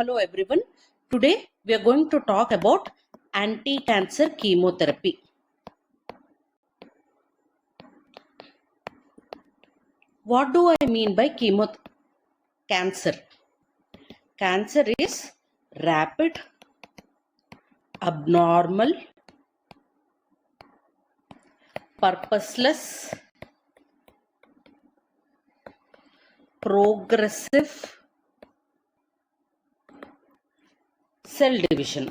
Hello everyone. Today we are going to talk about anti-cancer chemotherapy. What do I mean by cancer? Cancer is rapid, abnormal, purposeless, progressive cell division.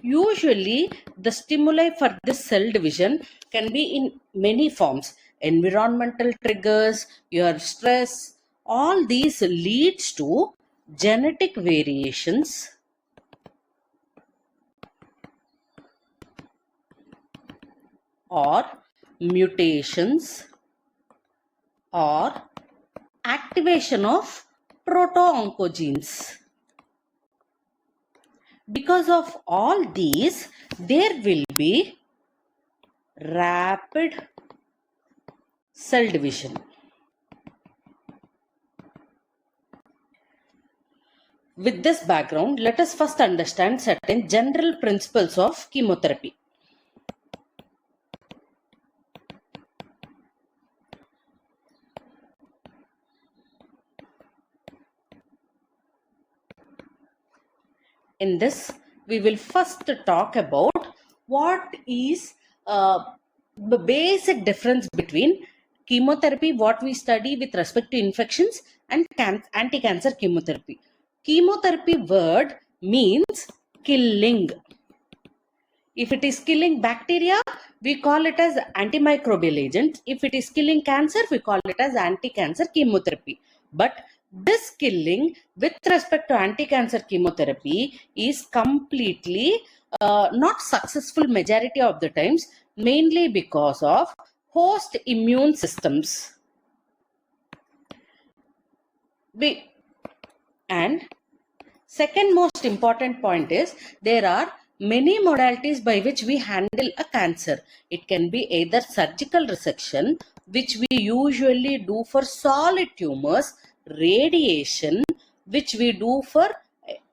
Usually, the stimuli for this cell division can be in many forms. Environmental triggers, your stress, all these leads to genetic variations or mutations or activation of proto-oncogenes. Because of all these, there will be rapid cell division. With this background, let us first understand certain general principles of chemotherapy. In this, we will first talk about what is the basic difference between chemotherapy, what we study with respect to infections, and anti-cancer chemotherapy. Chemotherapy word means killing. If it is killing bacteria, we call it as antimicrobial agent. If it is killing cancer, we call it as anti-cancer chemotherapy. But this killing with respect to anti-cancer chemotherapy is completely not successful majority of the times, mainly because of host immune systems. And second most important point is there are many modalities by which we handle a cancer. It can be either surgical resection, which we usually do for solid tumors, radiation, which we do for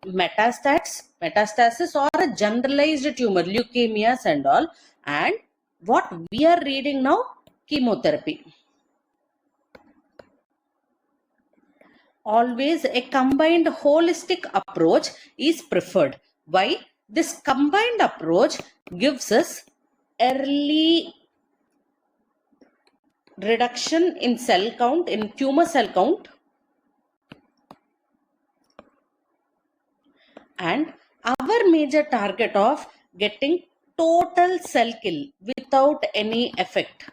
metastasis or a generalized tumor, leukemias and all, and what we are reading now, chemotherapy. Always a combined holistic approach is preferred. Why? This combined approach gives us early reduction in cell count, in tumor cell count, and our major target of getting total cell kill without any effect.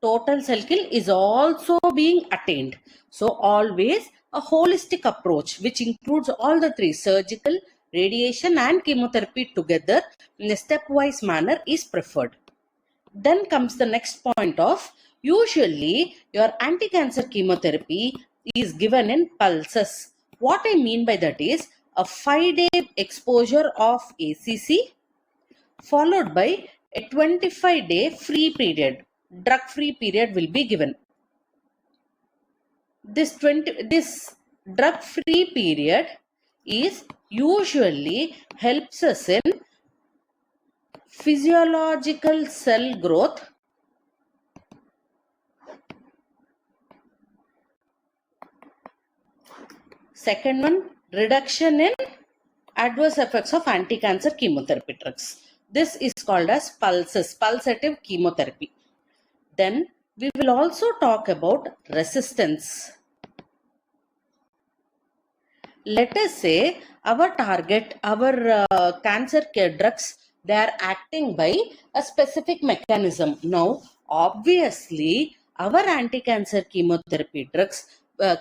Total cell kill is also being attained. So always a holistic approach which includes all the three, surgical, radiation and chemotherapy together in a stepwise manner is preferred. Then comes the next point of usually your anti-cancer chemotherapy is given in pulses. What I mean by that is a 5-day exposure of ACC followed by a 25-day free period. Drug-free period will be given. This drug-free period is usually helps us in physiological cell growth, second one, reduction in adverse effects of anti-cancer chemotherapy drugs. This is called as pulsative chemotherapy. Then we will also talk about resistance. Let us say our target, our cancer care drugs, they are acting by a specific mechanism. Now, obviously, our anti-cancer chemotherapy drugs,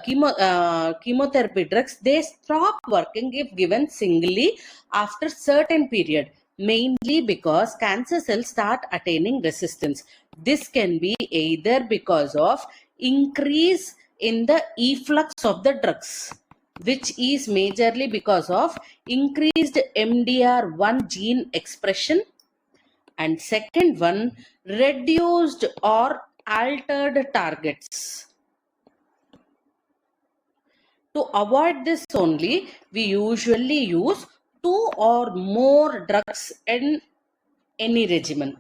chemotherapy drugs, they stop working if given singly after certain period, mainly because cancer cells start attaining resistance. This can be either because of increase in the efflux of the drugs, which is majorly because of increased MDR1 gene expression, and second one, reduced or altered targets. To avoid this only, we usually use 2 or more drugs in any regimen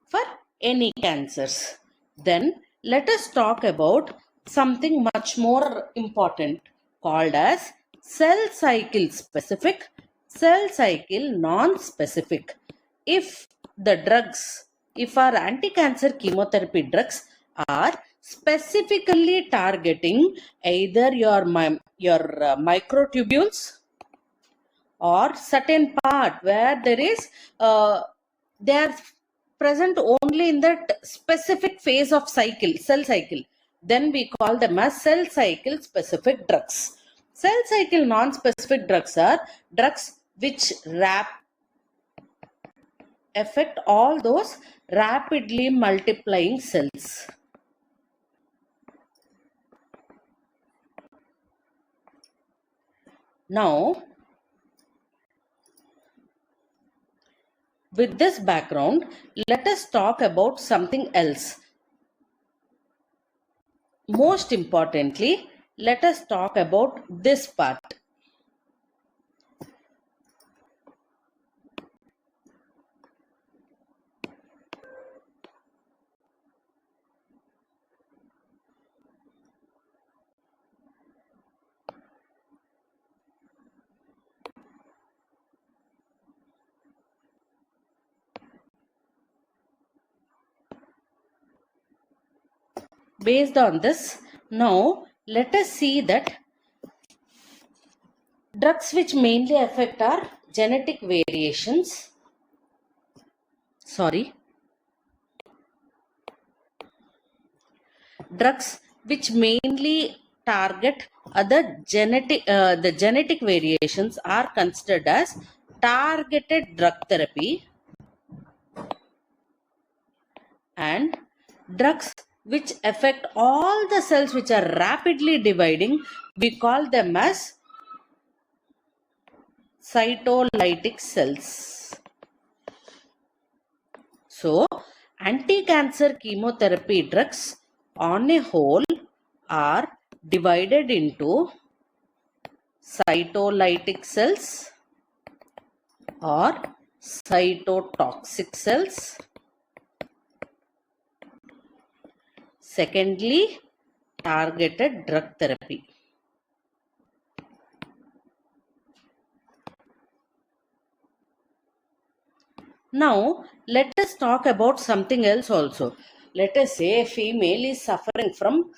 for any cancers. Then let us talk about something much more important called as cell cycle specific, cell cycle non-specific. If the drugs, if our anti-cancer chemotherapy drugs are specifically targeting either your microtubules or certain part where there is they are present only in that specific phase of cycle, cell cycle, then we call them as cell cycle specific drugs. Cell cycle non-specific drugs are drugs which affect all those rapidly multiplying cells. Now, with this background, let us talk about something else. Most importantly, let us talk about this part. Based on this, now let us see that drugs which mainly affect our genetic variations, drugs which mainly target the genetic variations are considered as targeted drug therapy, and drugs which affect all the cells which are rapidly dividing, we call them as cytolytic cells. So, anti-cancer chemotherapy drugs on a whole are divided into cytolytic cells or cytotoxic cells. Secondly, targeted drug therapy. Now, let us talk about something else also. Let us say a female is suffering from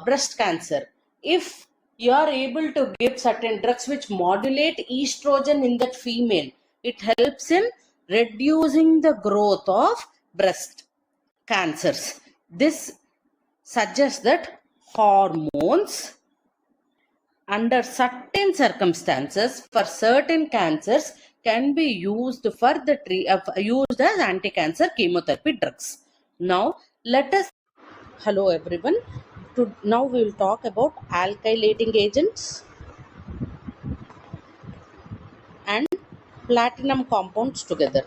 breast cancer. If you are able to give certain drugs which modulate estrogen in that female, it helps in reducing the growth of breast cancers. This suggests that hormones under certain circumstances for certain cancers can be used for the used as anti-cancer chemotherapy drugs. Now let us hello everyone. Now we will talk about alkylating agents and platinum compounds together.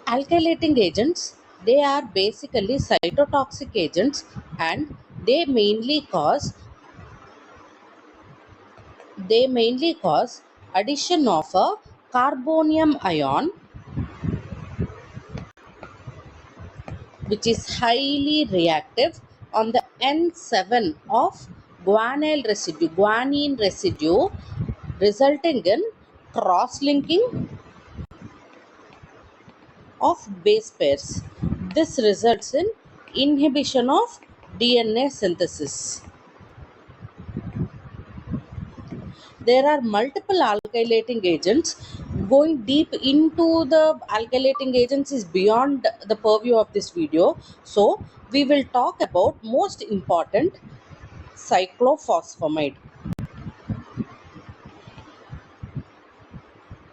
Alkylating agents, they are basically cytotoxic agents, and they mainly cause addition of a carbonium ion which is highly reactive on the N7 of guanine residue, resulting in cross-linking of base pairs. This results in inhibition of DNA synthesis. There are multiple alkylating agents. Going deep into the alkylating agents is beyond the purview of this video. So, we will talk about most important, cyclophosphamide.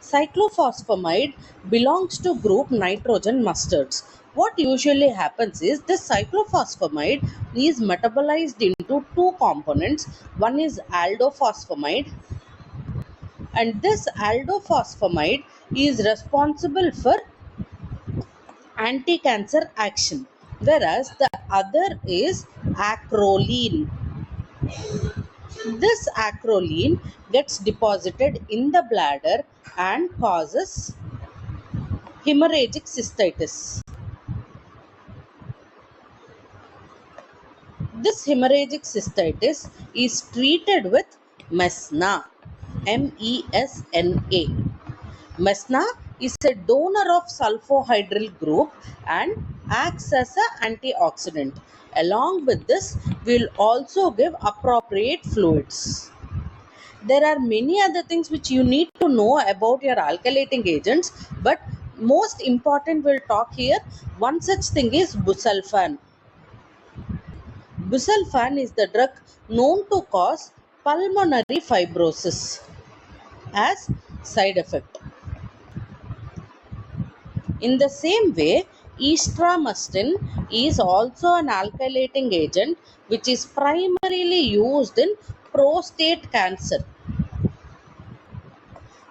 Cyclophosphamide belongs to group nitrogen mustards. What usually happens is this cyclophosphamide is metabolized into two components. One is aldophosphamide, and this aldophosphamide is responsible for anti-cancer action, whereas the other is acrolein. This acrolein gets deposited in the bladder and causes hemorrhagic cystitis. This hemorrhagic cystitis is treated with MESNA, MESNA. MESNA is a donor of sulfohydryl group and acts as an antioxidant. Along with this, we will also give appropriate fluids. There are many other things which you need to know about your alkylating agents, but most important we'll talk here. One such thing is busulfan. Busulfan is the drug known to cause pulmonary fibrosis as side effect. In the same way, estromycin is also an alkylating agent which is primarily used in prostate cancer,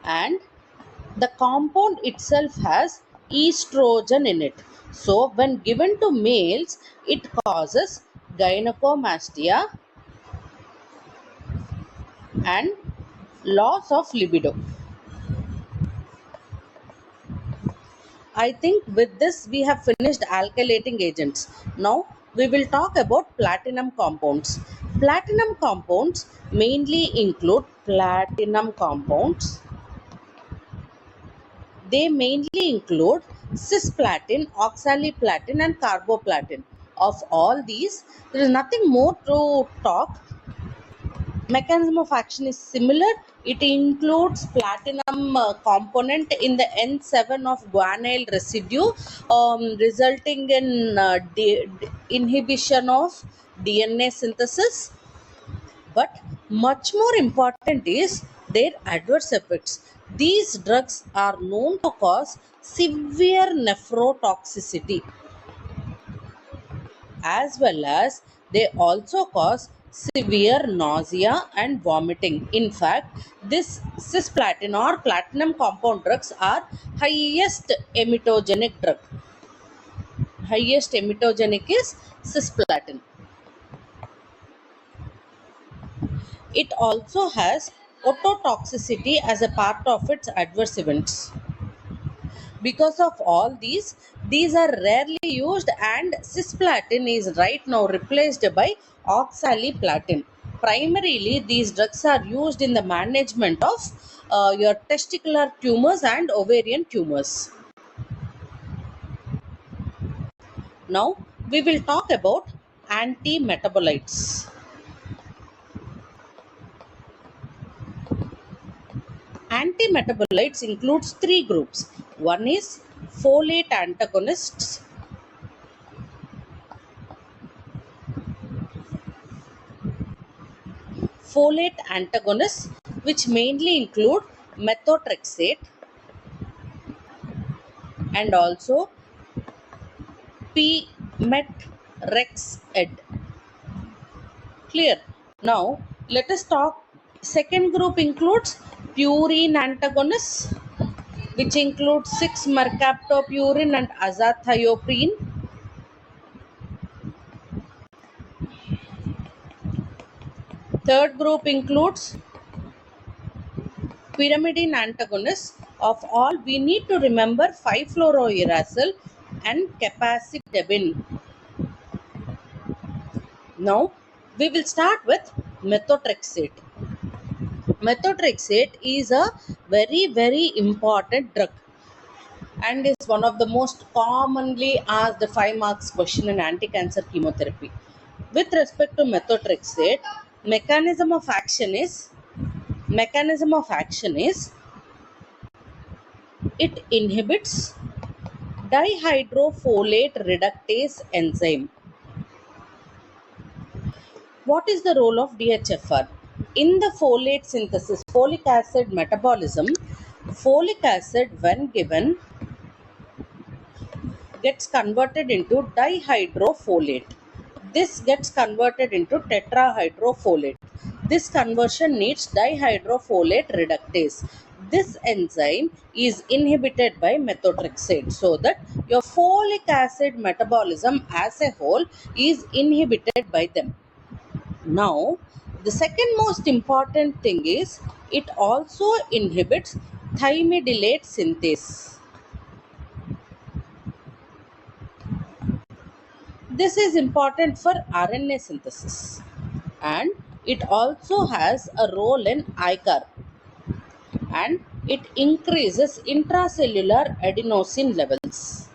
and the compound itself has estrogen in it. So, when given to males, it causes gynecomastia and loss of libido. I think with this we have finished alkylating agents. Now we will talk about platinum compounds. Platinum compounds mainly include platinum compounds. They mainly include cisplatin, oxaliplatin and carboplatin. Of all these, there is nothing more to talk. Mechanism of action is similar. It includes platinum component in the N7 of guanyl residue, resulting in inhibition of DNA synthesis. But much more important is their adverse effects. These drugs are known to cause severe nephrotoxicity, as well as they also cause severe nausea and vomiting. In fact, this cisplatin or platinum compound drugs are highest emetogenic drug. Highest emetogenic is cisplatin. It also has ototoxicity as a part of its adverse events. Because of all these are rarely used, and cisplatin is right now replaced by oxaliplatin. Primarily, these drugs are used in the management of your testicular tumors and ovarian tumors. Now, we will talk about antimetabolites. Antimetabolites includes three groups. One is folate antagonists, which mainly include methotrexate and also p-metrexed. Clear? Now let us talk. Second group includes purine antagonists, which includes 6-mercaptopurine and azathioprine. Third group includes pyrimidine antagonists. Of all, we need to remember 5-fluorouracil and capecitabine. Now, we will start with methotrexate. Methotrexate is a very important drug and is one of the most commonly asked 5 marks question in anti-cancer chemotherapy. With respect to methotrexate, mechanism of action is it inhibits dihydrofolate reductase enzyme. What is the role of DHFR? In the folate synthesis, folic acid metabolism, folic acid when given gets converted into dihydrofolate. This gets converted into tetrahydrofolate. This conversion needs dihydrofolate reductase. this enzyme is inhibited by methotrexate, so that your folic acid metabolism as a whole is inhibited by them. Now, the second most important thing is it also inhibits thymidylate synthase. This is important for RNA synthesis, and it also has a role in ICAR, and it increases intracellular adenosine levels.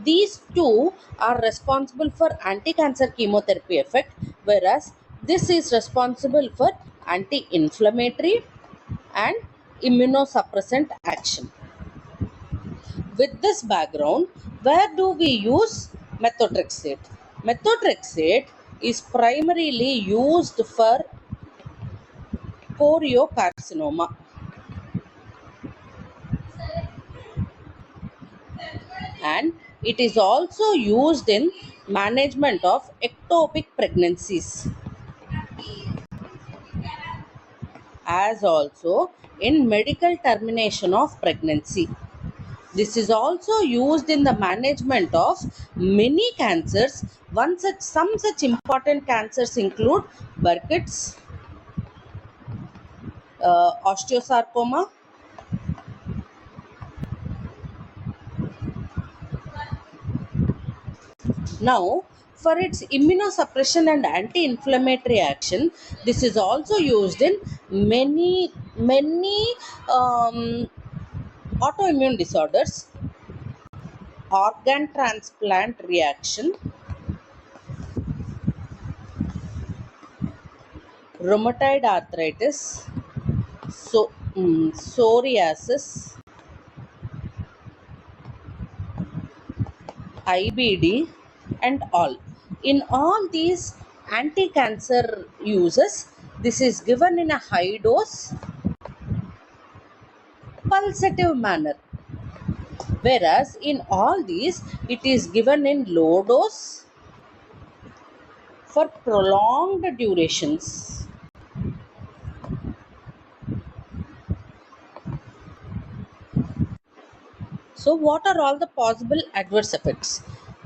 These two are responsible for anti-cancer chemotherapy effect, whereas this is responsible for anti-inflammatory and immunosuppressant action. With this background, where do we use methotrexate? Methotrexate is primarily used for choriocarcinoma, and it is also used in management of ectopic pregnancies, as also in medical termination of pregnancy. This is also used in the management of many cancers. Some such important cancers include Burkitt's, osteosarcoma. Now, for its immunosuppression and anti-inflammatory action, this is also used in many autoimmune disorders, organ transplant reaction, rheumatoid arthritis, psoriasis, IBD, and all. In all these anti-cancer uses, this is given in a high dose, pulsative manner, whereas in all these it is given in low dose for prolonged durations. So, what are all the possible adverse effects?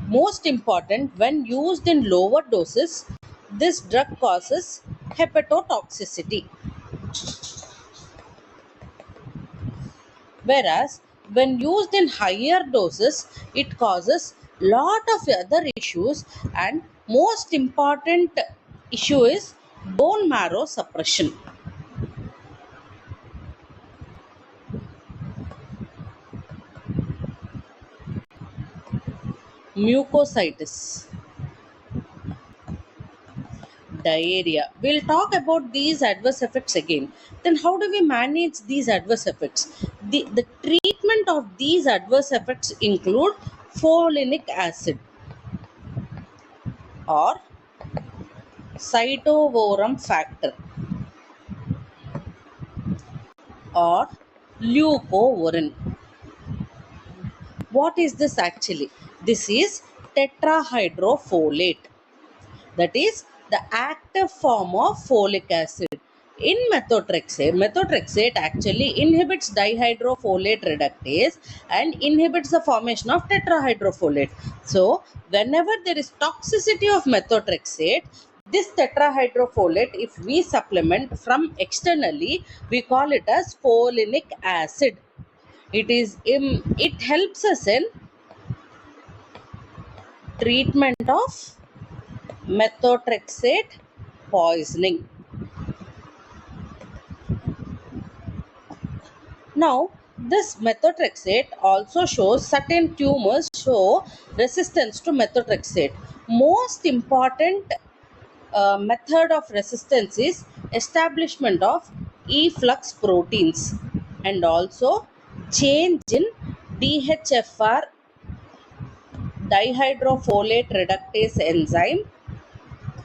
Most important, when used in lower doses, this drug causes hepatotoxicity. Whereas, when used in higher doses, it causes lot of other issues, and most important issue is bone marrow suppression. Mucositis, diarrhea. We'll talk about these adverse effects again. Then how do we manage these adverse effects? The treatment of these adverse effects include folinic acid or cytovorum factor or leucovorin. What is this actually? This is tetrahydrofolate, that is the active form of folic acid. In methotrexate actually inhibits dihydrofolate reductase and inhibits the formation of tetrahydrofolate. So, whenever there is toxicity of methotrexate, this tetrahydrofolate, if we supplement from externally, we call it as folinic acid. It helps us in treatment of methotrexate poisoning. Now, this methotrexate also shows certain tumors show resistance to methotrexate. Most important method of resistance is establishment of efflux proteins and also change in DHFR, dihydrofolate reductase enzyme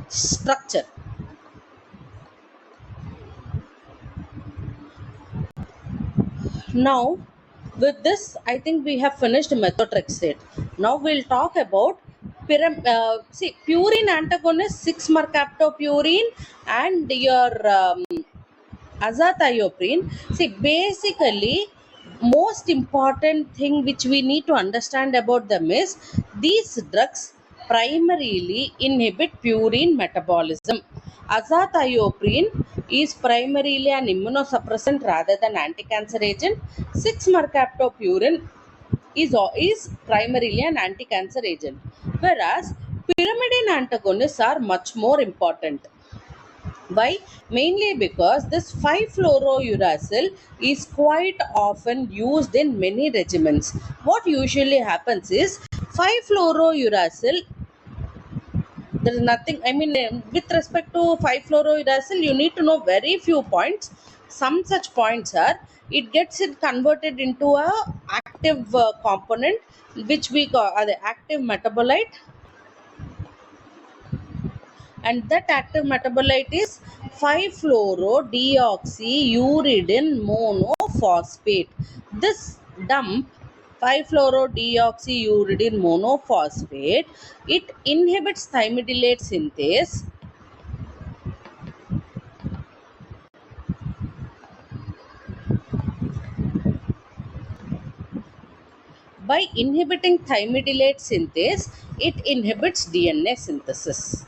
structure. Now, with this, I think we have finished methotrexate. Now we'll talk about purine antagonist 6-mercaptopurine and your Azathioprine. See, basically, most important thing which we need to understand about them is these drugs primarily inhibit purine metabolism. Azathioprine is primarily an immunosuppressant rather than anti-cancer agent. 6-mercaptopurine is primarily an anti-cancer agent, whereas pyrimidine antagonists are much more important. Why? Mainly because this 5-fluorouracil is quite often used in many regimens. What usually happens is 5-fluorouracil, there is nothing, with respect to 5-fluorouracil, you need to know very few points. Some such points are, it gets it converted into a active component, which we call the active metabolite, and that active metabolite is 5-fluorodeoxyuridine monophosphate. This dump 5-fluorodeoxyuridine monophosphate, it inhibits thymidylate synthase. By inhibiting thymidylate synthase, it inhibits DNA synthesis.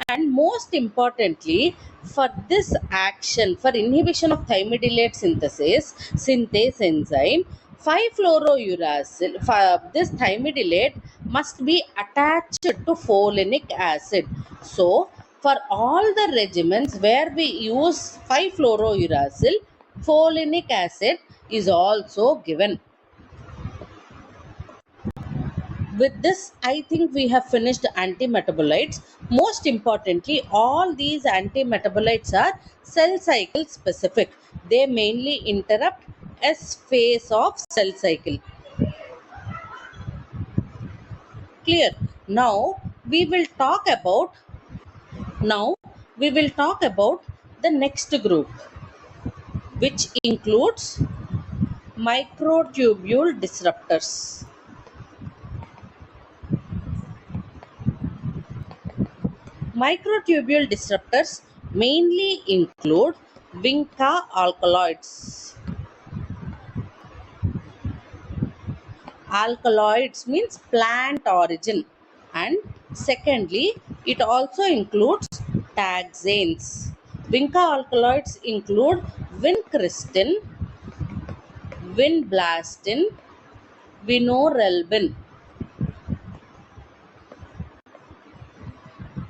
And most importantly, for this action, for inhibition of thymidylate synthase enzyme, 5-fluorouracil, this thymidylate must be attached to folinic acid. So, for all the regimens where we use 5-fluorouracil, folinic acid is also given. With this, I think we have finished antimetabolites. Most importantly, all these antimetabolites are cell cycle specific. They mainly interrupt S phase of cell cycle. Clear? Now we will talk about the next group, which includes microtubule disruptors. Microtubule disruptors mainly include Vinca alkaloids. Alkaloids means plant origin. And secondly, it also includes taxanes. Vinca alkaloids include vincristin, vinblastin, vinorelbin.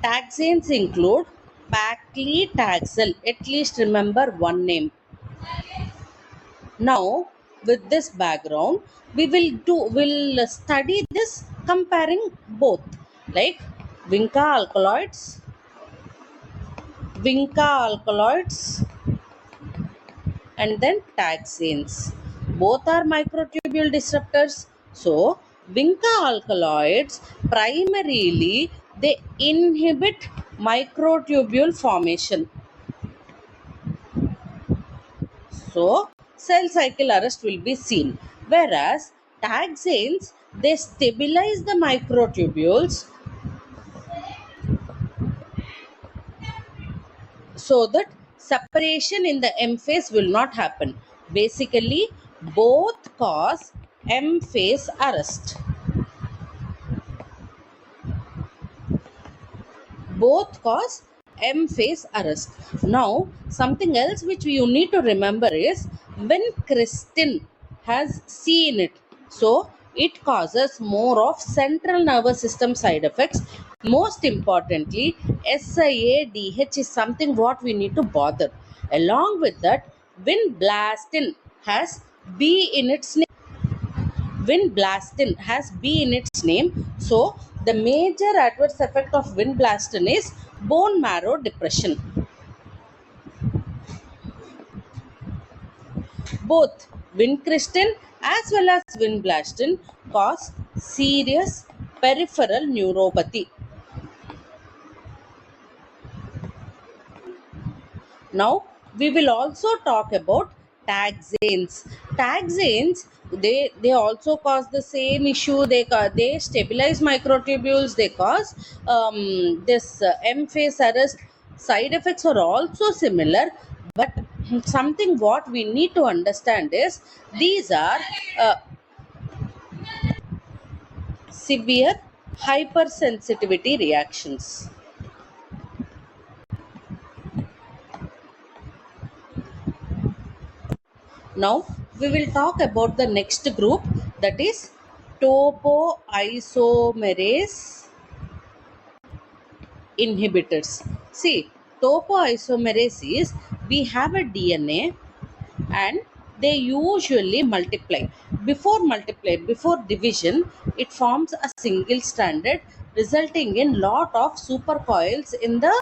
Taxanes include paclitaxel. At least remember one name. Now, with this background, we'll study this comparing both, like Vinca alkaloids, and then taxanes. Both are microtubule disruptors. So, Vinca alkaloids primarily they inhibit microtubule formation. So, cell cycle arrest will be seen. Whereas taxanes, they stabilize the microtubules so that separation in the M phase will not happen. Basically, both cause M phase arrest. Both cause M phase arrest. Now, something else which you need to remember is when cristin has C in it, so it causes more of central nervous system side effects. Most importantly, SIADH is something what we need to bother. Along with that, vinblastin has B in its name. Vinblastin has B in its name. So, the major adverse effect of vinblastin is bone marrow depression. Both vincristin as well as vinblastin cause serious peripheral neuropathy. Now, we will also talk about taxanes. Taxanes, they also cause the same issue. They stabilize microtubules. They cause this M phase arrest. Side effects are also similar, But something what we need to understand is these are uh, severe hypersensitivity reactions. Now we will talk about the next group, that is topoisomerase inhibitors. See, topoisomerase is, we have a DNA and they usually multiply. Before division, it forms a single stranded, resulting in lot of supercoils in the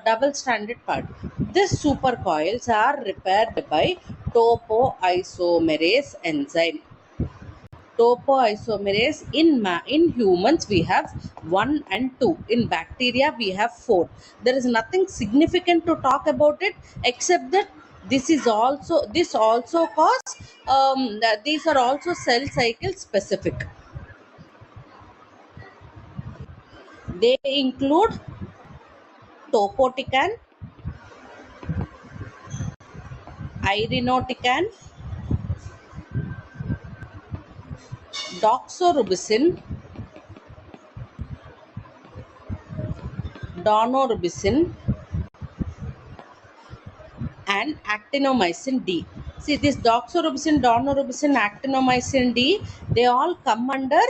double stranded part. These supercoils are repaired by topoisomerase enzyme. Topoisomerase in humans we have 1 and 2. In bacteria we have 4. There is nothing significant to talk about it, except that this also cause these are also cell cycle specific. They include topotecan, irinotecan, doxorubicin, daunorubicin, and actinomycin D. See, this doxorubicin, daunorubicin, actinomycin D, they all come under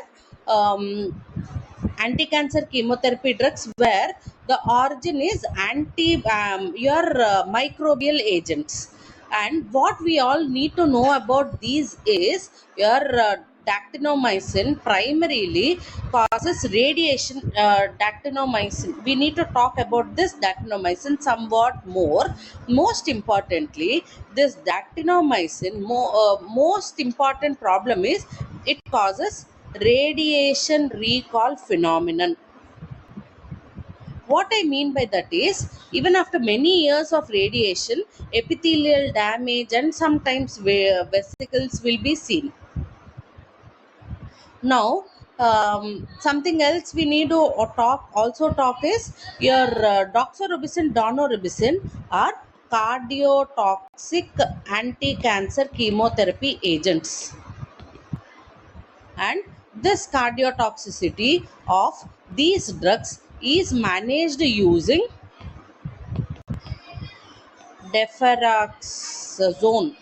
anti-cancer chemotherapy drugs, where the origin is your microbial agents. And what we all need to know about these is your dactinomycin primarily causes radiation. Dactinomycin, we need to talk about this dactinomycin somewhat more. Most importantly, this dactinomycin, most important problem is it causes radiation recall phenomenon. What I mean by that is, even after many years of radiation, epithelial damage and sometimes vesicles will be seen. Now, something else we need to talk is your doxorubicin, daunorubicin are cardiotoxic anti-cancer chemotherapy agents. And this cardiotoxicity of these drugs is managed using deferoxazone.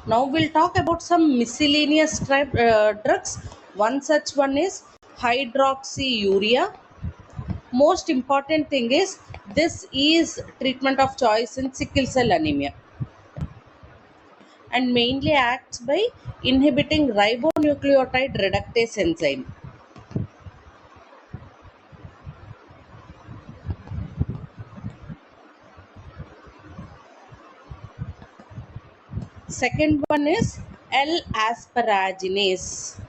Now we'll talk about some miscellaneous drugs. One such one is hydroxyurea. Most important thing is, this is treatment of choice in sickle cell anemia and mainly acts by inhibiting ribonucleotide reductase enzyme. Second one is L-asparaginase.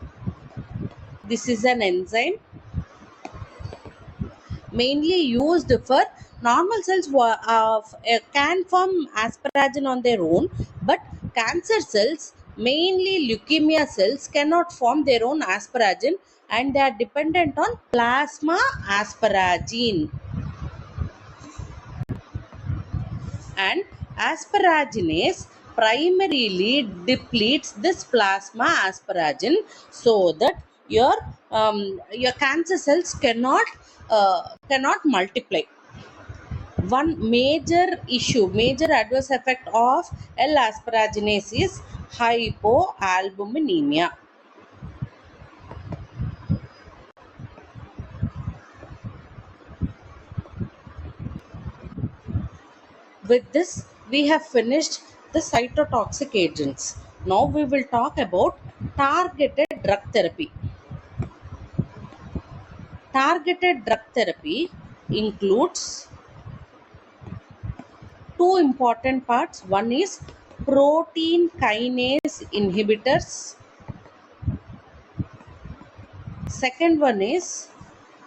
This is an enzyme mainly used for normal cells can form asparagine on their own, but cancer cells, mainly leukemia cells, cannot form their own asparagine and they are dependent on plasma asparagine. And asparaginase primarily depletes this plasma asparagine, so that your cancer cells cannot multiply. One major adverse effect of L-asparaginase is hypoalbuminemia. With this, we have finished the cytotoxic agents. Now we will talk about targeted drug therapy. Targeted drug therapy includes two important parts. One is protein kinase inhibitors. Second one is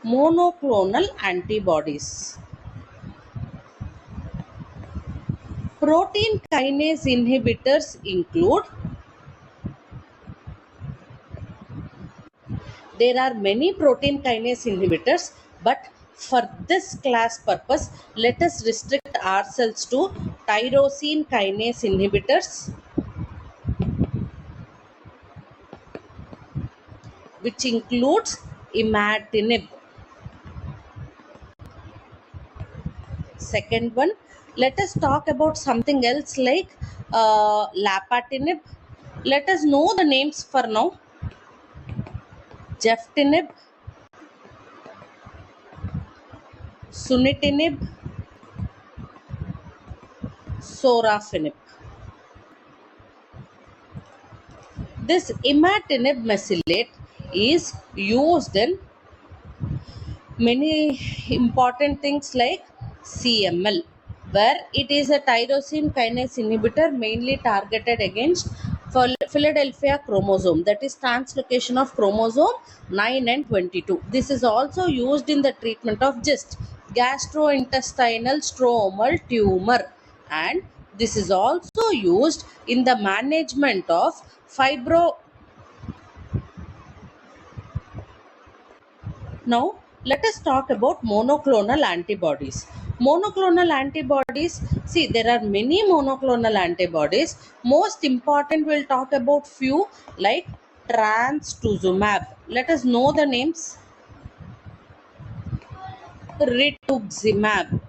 monoclonal antibodies. Protein kinase inhibitors include, there are many protein kinase inhibitors, but For this class purpose, let us restrict ourselves to tyrosine kinase inhibitors, which includes imatinib. Second one, let us talk about something else like lapatinib. Let us know the names for now. Jeftinib, sunitinib, sorafenib. This imatinib mesylate is used in many important things like CML, where it is a tyrosine kinase inhibitor mainly targeted against Philadelphia chromosome, that is translocation of chromosome 9 and 22. This is also used in the treatment of GIST, gastrointestinal stromal tumor, and this is also used in the management of fibro. Now, let us talk about monoclonal antibodies. Monoclonal antibodies, see, there are many monoclonal antibodies. Most important, we'll talk about few like trastuzumab. Let us know the names. Rituximab,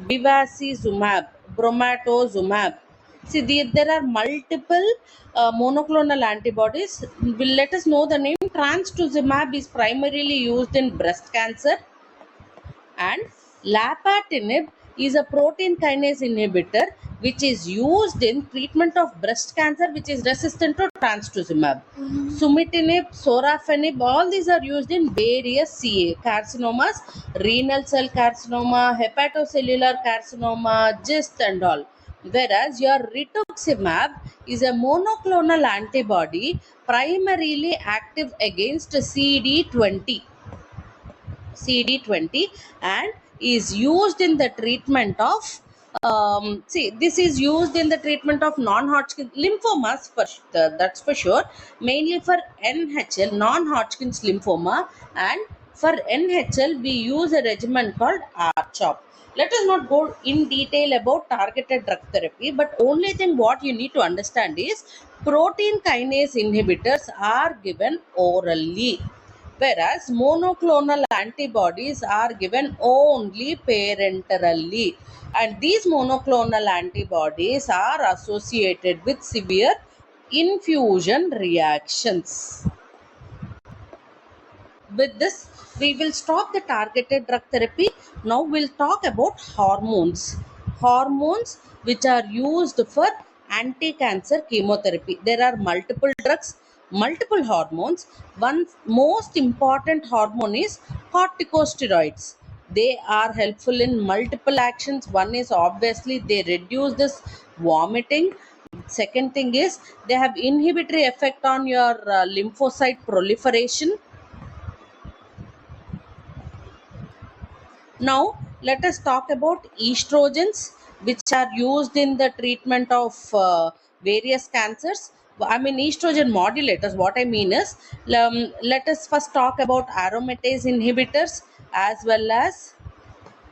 bevacizumab, bromatozumab. See, there are multiple monoclonal antibodies. Let us know the name. Trastuzumab is primarily used in breast cancer, and lapatinib is a protein kinase inhibitor which is used in treatment of breast cancer which is resistant to trastuzumab. Sumitinib, sorafenib, all these are used in various CA carcinomas, renal cell carcinoma, hepatocellular carcinoma, GIST and all. Whereas your rituximab is a monoclonal antibody primarily active against CD20 and is used in the treatment of this is used in the treatment of non-Hodgkin lymphomas that's for sure, mainly for NHL, non-Hodgkin's lymphoma, and for NHL we use a regimen called RCHOP. Let us not go in detail about targeted drug therapy, but only thing what you need to understand is protein kinase inhibitors are given orally, whereas monoclonal antibodies are given only parenterally, and these monoclonal antibodies are associated with severe infusion reactions. With this, we will stop the targeted drug therapy. Now we'll talk about hormones. Hormones which are used for anti-cancer chemotherapy. There are multiple drugs, multiple hormones. One most important hormone is corticosteroids. They are helpful in multiple actions. One is obviously they reduce this vomiting. Second thing is they have inhibitory effect on your lymphocyte proliferation. Now, let us talk about estrogens, which are used in the treatment of various cancers. I mean, estrogen modulators. What I mean is, let us first talk about aromatase inhibitors as well as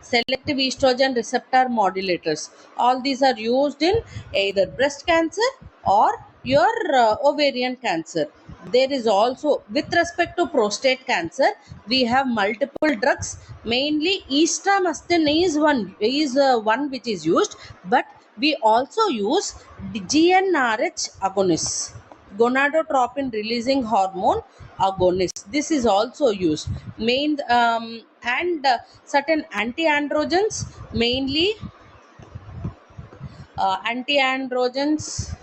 selective estrogen receptor modulators. All these are used in either breast cancer or your ovarian cancer. There is also, with respect to prostate cancer, we have multiple drugs. Mainly estramastin is one which is used, but we also use the GnRH agonists, gonadotropin releasing hormone agonist. This is also used and certain anti-androgens, mainly anti-androgens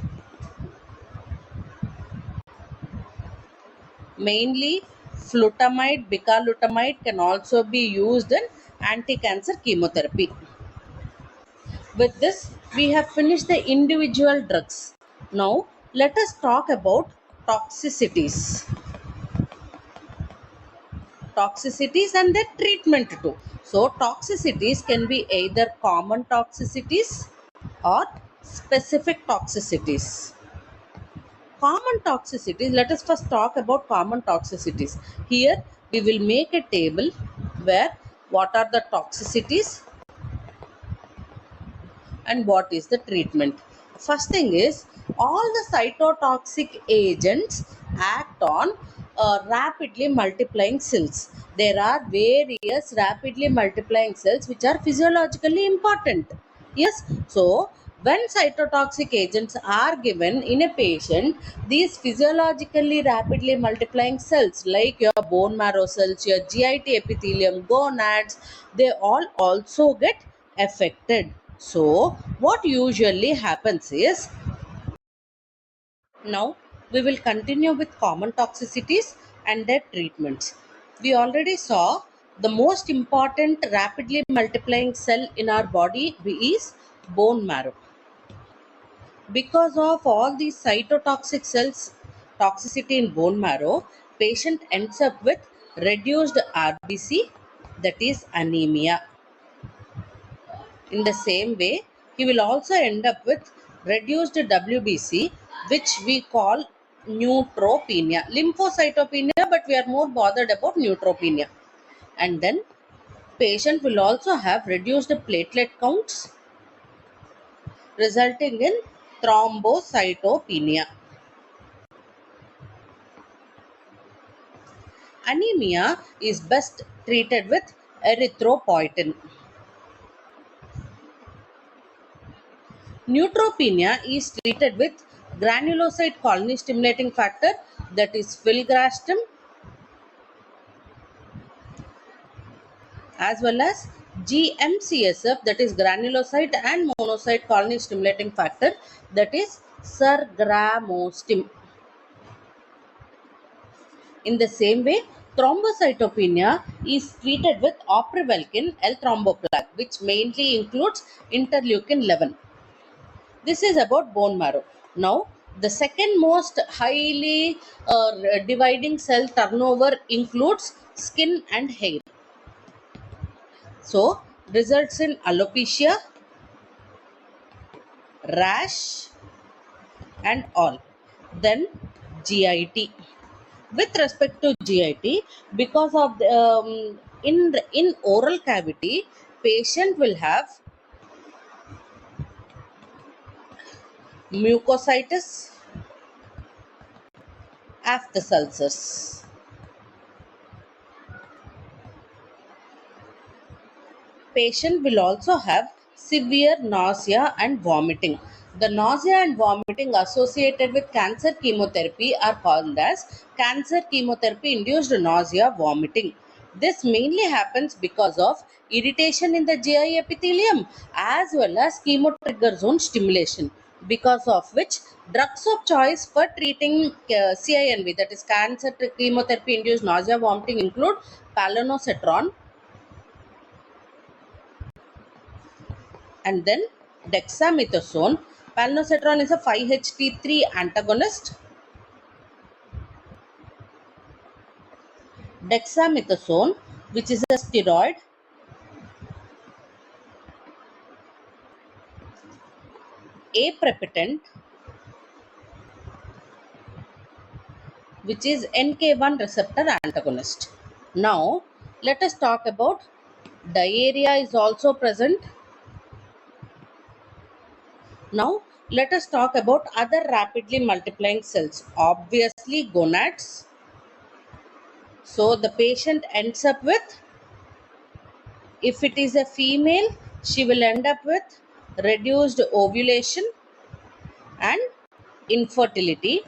mainly flutamide, bicalutamide can also be used in anti-cancer chemotherapy. With this, we have finished the individual drugs. Now let us talk about toxicities toxicities and their treatment too. So toxicities can be either common toxicities or specific toxicities. Common toxicities, let us first talk about common toxicities. Here we will make a table where what are the toxicities and what is the treatment. First thing is, all the cytotoxic agents act on rapidly multiplying cells. There are various rapidly multiplying cells which are physiologically important. Yes, so when cytotoxic agents are given in a patient, these physiologically rapidly multiplying cells like your bone marrow cells, your GIT epithelium, gonads, they all also get affected. So what usually happens is, now we will continue with common toxicities and their treatments. We already saw the most important rapidly multiplying cell in our body is bone marrow. Because of all these cytotoxic cells toxicity in bone marrow, patient ends up with reduced RBC, that is anemia. In the same way, he will also end up with reduced WBC, which we call neutropenia. Lymphocytopenia, but we are more bothered about neutropenia. And then patient will also have reduced platelet counts, resulting in thrombocytopenia. Anemia is best treated with erythropoietin. Neutropenia is treated with granulocyte colony stimulating factor, that is filgrastim, as well as GMCSF, that is granulocyte and monocyte colony stimulating factor, that is sergramostim. In the same way, thrombocytopenia is treated with oprivalgin L-thromboplaque, which mainly includes interleukin 11. This is about bone marrow. Now, the second most highly dividing cell turnover includes skin and hair. So, results in alopecia, rash, and all. Then, GIT. With respect to GIT, because of the, in oral cavity, patient will have mucositis, aphthous ulcers. Patient will also have severe nausea and vomiting. The nausea and vomiting associated with cancer chemotherapy are called as cancer chemotherapy induced nausea vomiting. This mainly happens because of irritation in the GI epithelium as well as chemotrigger zone stimulation, because of which drugs of choice for treating CINV, that is cancer chemotherapy induced nausea vomiting, include palonosetron and then dexamethasone. Palonosetron is a 5-HT3 antagonist. Dexamethasone, which is a steroid. Aprepitant, which is NK1 receptor antagonist. Now, let us talk about diarrhea is also present. Now, let us talk about other rapidly multiplying cells. Obviously, gonads. So, the patient ends up with, if it is a female, she will end up with reduced ovulation and infertility.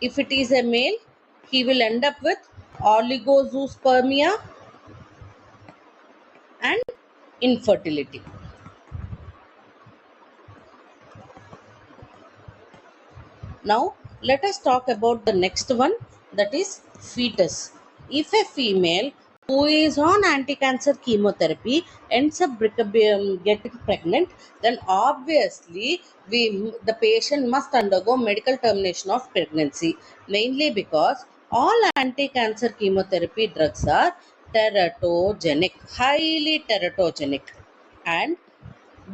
If it is a male, he will end up with oligozoospermia and infertility. Now, let us talk about the next one, that is fetus. If a female who is on anti-cancer chemotherapy ends up getting pregnant, then obviously the patient must undergo medical termination of pregnancy, mainly because all anti-cancer chemotherapy drugs are teratogenic, highly teratogenic, and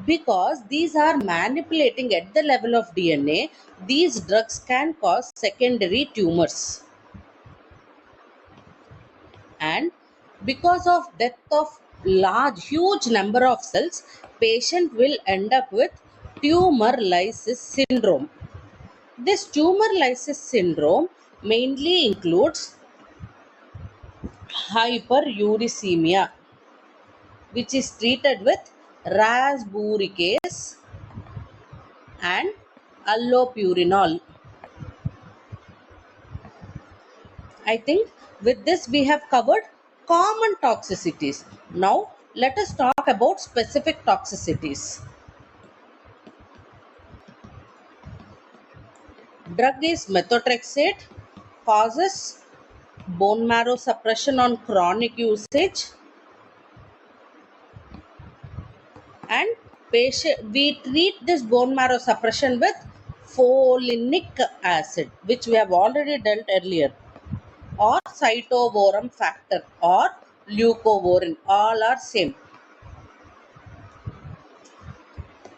Because these are manipulating at the level of DNA, these drugs can cause secondary tumors. And because of death of huge number of cells, patient will end up with tumor lysis syndrome. This tumor lysis syndrome mainly includes hyperuricemia, which is treated with rasburicase and allopurinol. I think with this we have covered common toxicities. Now let us talk about specific toxicities. Drug is methotrexate, causes bone marrow suppression on chronic usage, and we treat this bone marrow suppression with folinic acid, which we have already dealt earlier, or cytovorum factor or leucovorin, all are same.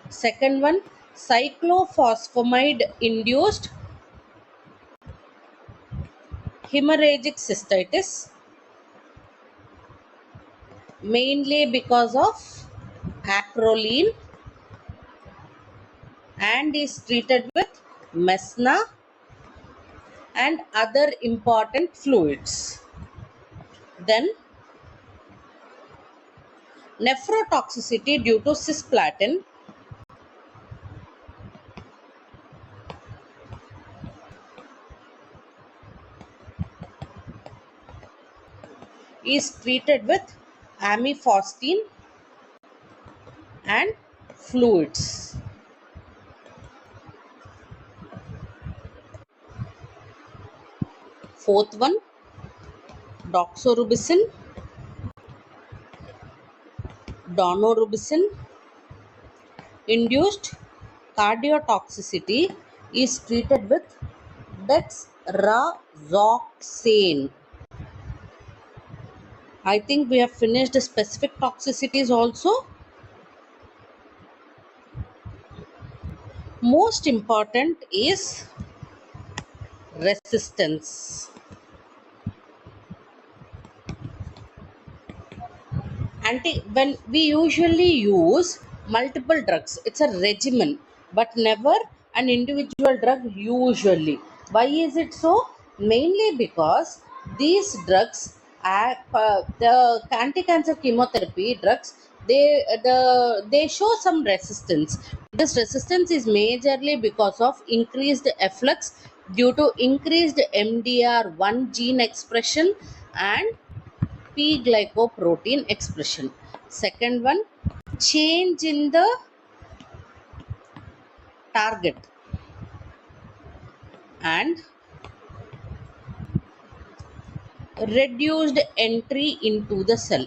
Second one, cyclophosphamide induced hemorrhagic cystitis, mainly because of acrolein, and is treated with mesna and other important fluids. Then nephrotoxicity due to cisplatin is treated with amifostine and fluids. Fourth one, doxorubicin, daunorubicin induced cardiotoxicity is treated with dexrazoxane. I think we have finished the specific toxicities also. Most important is resistance. When we usually use multiple drugs, it's a regimen, but never an individual drug usually. Why is it so? Mainly because these drugs the anti-cancer chemotherapy drugs, they show some resistance. This resistance is majorly because of increased efflux due to increased MDR1 gene expression and P glycoprotein expression. Second one, change in the target and reduced entry into the cell.